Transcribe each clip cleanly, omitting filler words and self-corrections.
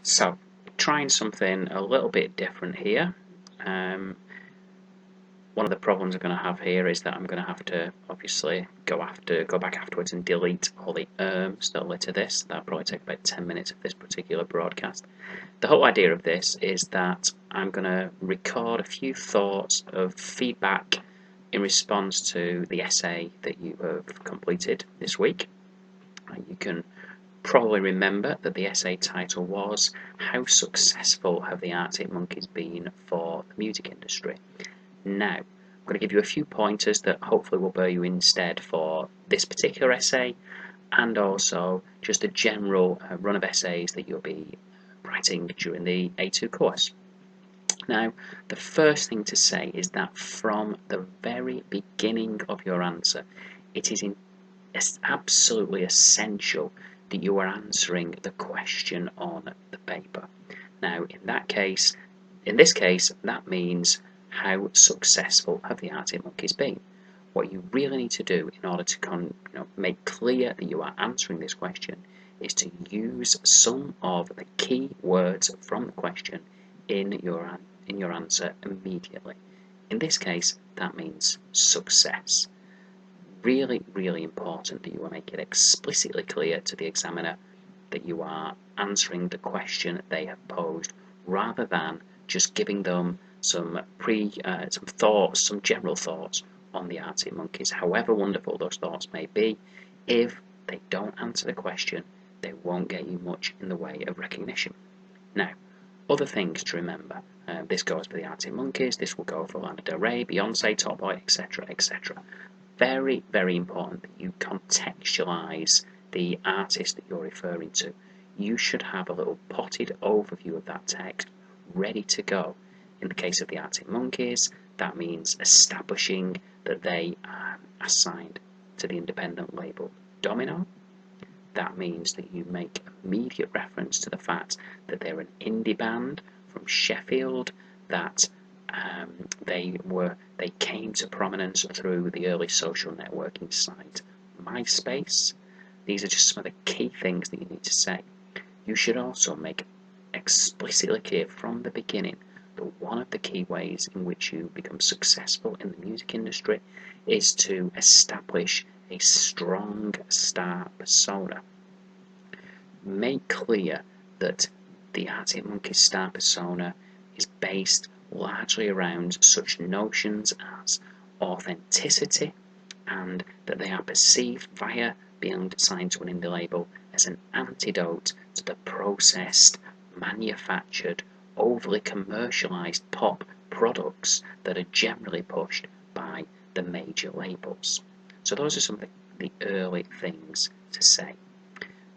So, trying something a little bit different here. One of the problems I'm going to have here is that I'm going to have to obviously go back afterwards and delete all the that litter this. That'll probably take about 10 minutes of this particular broadcast. The whole idea of this is that I'm going to record a few thoughts of feedback in response to the essay that you have completed this week. You can probably remember that the essay title was "How Successful Have the Arctic Monkeys Been for the Music Industry?" Now, I'm going to give you a few pointers that hopefully will bear you instead for this particular essay, and also just a general run of essays that you'll be writing during the A2 course. Now, the first thing to say is that from the very beginning of your answer, it is absolutely essential that you are answering the question on the paper. Now, in this case, that means how successful have the Arctic Monkeys been? What you really need to do in order to make clear that you are answering this question is to use some of the key words from the question in your answer immediately. In this case, that means success. Really, really important that you will make it explicitly clear to the examiner that you are answering the question they have posed, rather than just giving them some thoughts, some general thoughts on the Arctic Monkeys. However wonderful those thoughts may be, if they don't answer the question, they won't get you much in the way of recognition. Now, other things to remember. This goes for the Arctic Monkeys, this will go for Lana Del Rey, Beyonce, Top Boy, etc., etc. Very, very important that you contextualize the artist that you're referring to. You should have a little potted overview of that text ready to go. In the case of the Arctic Monkeys, that means establishing that they are assigned to the independent label Domino. That means that you make immediate reference to the fact that they're an indie band from Sheffield, that they came to prominence through the early social networking site MySpace. These are just some of the key things that you need to say. You should also make explicitly clear from the beginning that one of the key ways in which you become successful in the music industry is to establish a strong star persona. Make clear that the Arctic Monkeys star persona is based largely around such notions as authenticity, and that they are perceived via being signed to an indie label as an antidote to the processed, manufactured, overly commercialized pop products that are generally pushed by the major labels. So those are some of the early things to say.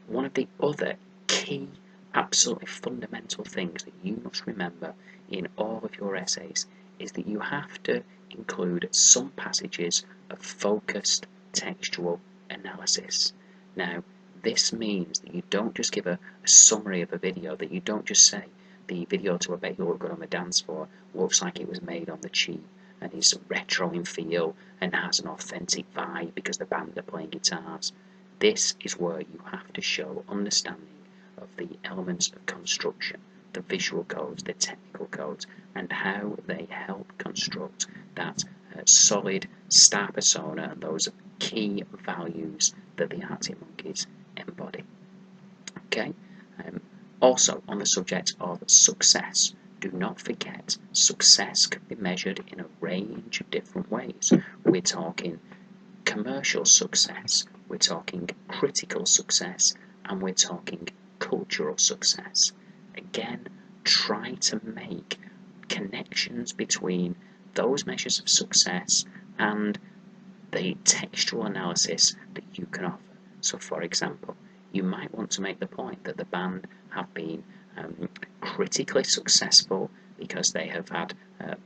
One of the other key, absolutely fundamental things that you must remember in all of your essays is that you have to include some passages of focused textual analysis. Now, this means that you don't just give a summary of a video, that you don't just say the video to a Bet You Look Good on the Dance Floor looks like it was made on the cheap and is retro in feel and has an authentic vibe because the band are playing guitars. This is where you have to show understanding of the elements of construction, the visual codes, the technical codes, and how they help construct that solid star persona and those key values that the Arctic Monkeys embody. Okay. Also, on the subject of success, do not forget success can be measured in a range of different ways. We're talking commercial success, we're talking critical success, and we're talking cultural success. Again, try to make connections between those measures of success and the textual analysis that you can offer. So, for example, you might want to make the point that the band have been critically successful because they have had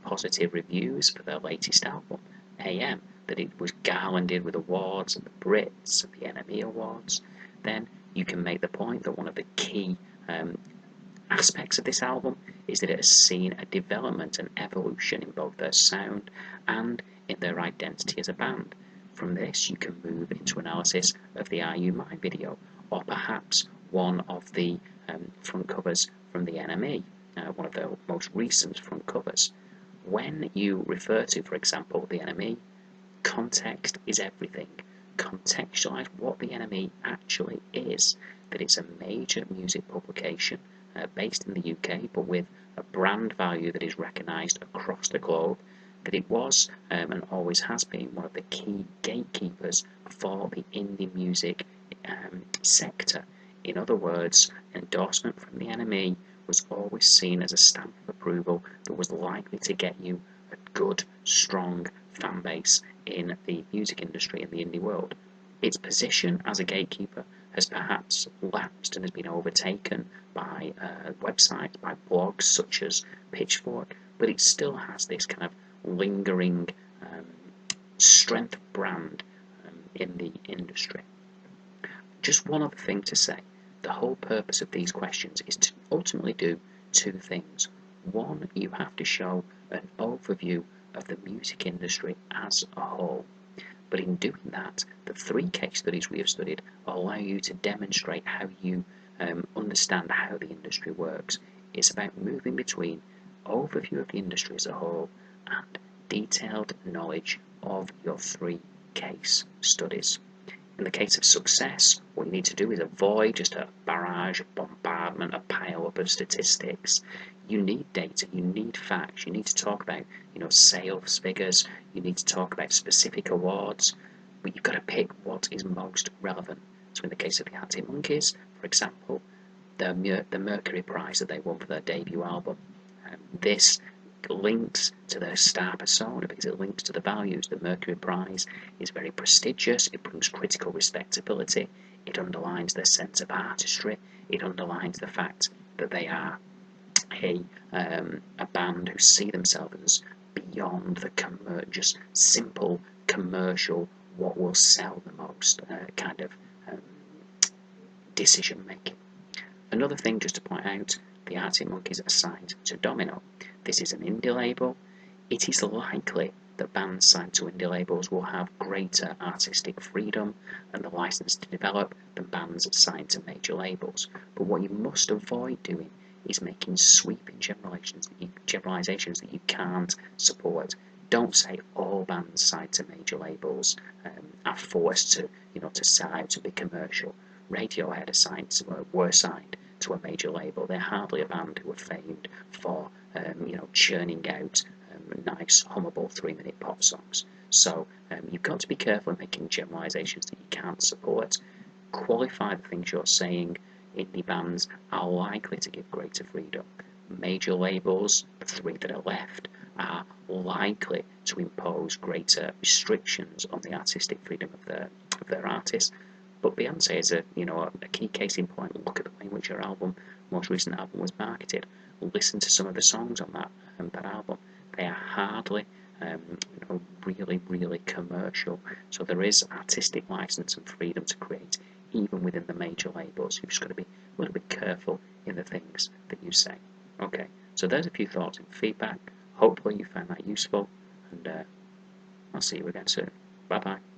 positive reviews for their latest album, AM, that it was garlanded with awards at the Brits and the NME Awards. Then you can make the point that one of the key aspects of this album is that it has seen a development and evolution in both their sound and in their identity as a band. From this, you can move into analysis of the Are You Mine video, or perhaps one of the front covers from the NME, one of their most recent front covers. When you refer to, for example, the NME, context is everything. Contextualize what the NME actually is, that it's a major music publication based in the UK, but with a brand value that is recognised across the globe, that it was and always has been one of the key gatekeepers for the indie music sector. In other words, endorsement from the NME was always seen as a stamp of approval that was likely to get you a good, strong fan base in the music industry and the indie world. Its position as a gatekeeper has perhaps lapsed and has been overtaken by websites, by blogs such as Pitchfork, but it still has this kind of lingering strength of brand in the industry. Just one other thing to say. The whole purpose of these questions is to ultimately do two things. One, you have to show an overview of the music industry as a whole. But in doing that, the 3 case studies we have studied allow you to demonstrate how you understand how the industry works. It's about moving between overview of the industry as a whole and detailed knowledge of your 3 case studies. In the case of success, what you need to do is avoid just a barrage, a bombardment, a pile-up of statistics. You need data, you need facts, you need to talk about, sales figures, you need to talk about specific awards, but you've got to pick what is most relevant. So in the case of the Arctic Monkeys, for example, the Mercury Prize that they won for their debut album, this links to their star persona because it links to the values. The Mercury Prize is very prestigious, it brings critical respectability, it underlines their sense of artistry, it underlines the fact that they are a band who see themselves as beyond the just simple commercial, what will sell the most kind of decision making. Another thing just to point out, the Arctic Monkeys are signed to Domino. This is an indie label. It is likely that bands signed to indie labels will have greater artistic freedom and the license to develop than bands signed to major labels. But what you must avoid doing is making sweeping generalizations that you can't support. Don't say all bands signed to major labels are forced to sell out to be commercial. Radiohead were signed to a major label. They're hardly a band who are famed for churning out nice, hummable 3-minute pop songs. So you've got to be careful in making generalizations that you can't support. Qualify the things you're saying. Indie bands are likely to give greater freedom. Major labels, the 3 that are left, are likely to impose greater restrictions on the artistic freedom of their artists. But Beyonce is a key case in point. Look at the way in which her most recent album was marketed. Listen to some of the songs on that album. They are hardly really, really commercial. So there is artistic license and freedom to create even within the major labels. You've just got to be a little bit careful in the things that you say. Okay, so there's a few thoughts and feedback. Hopefully you found that useful, and I'll see you again soon. Bye bye.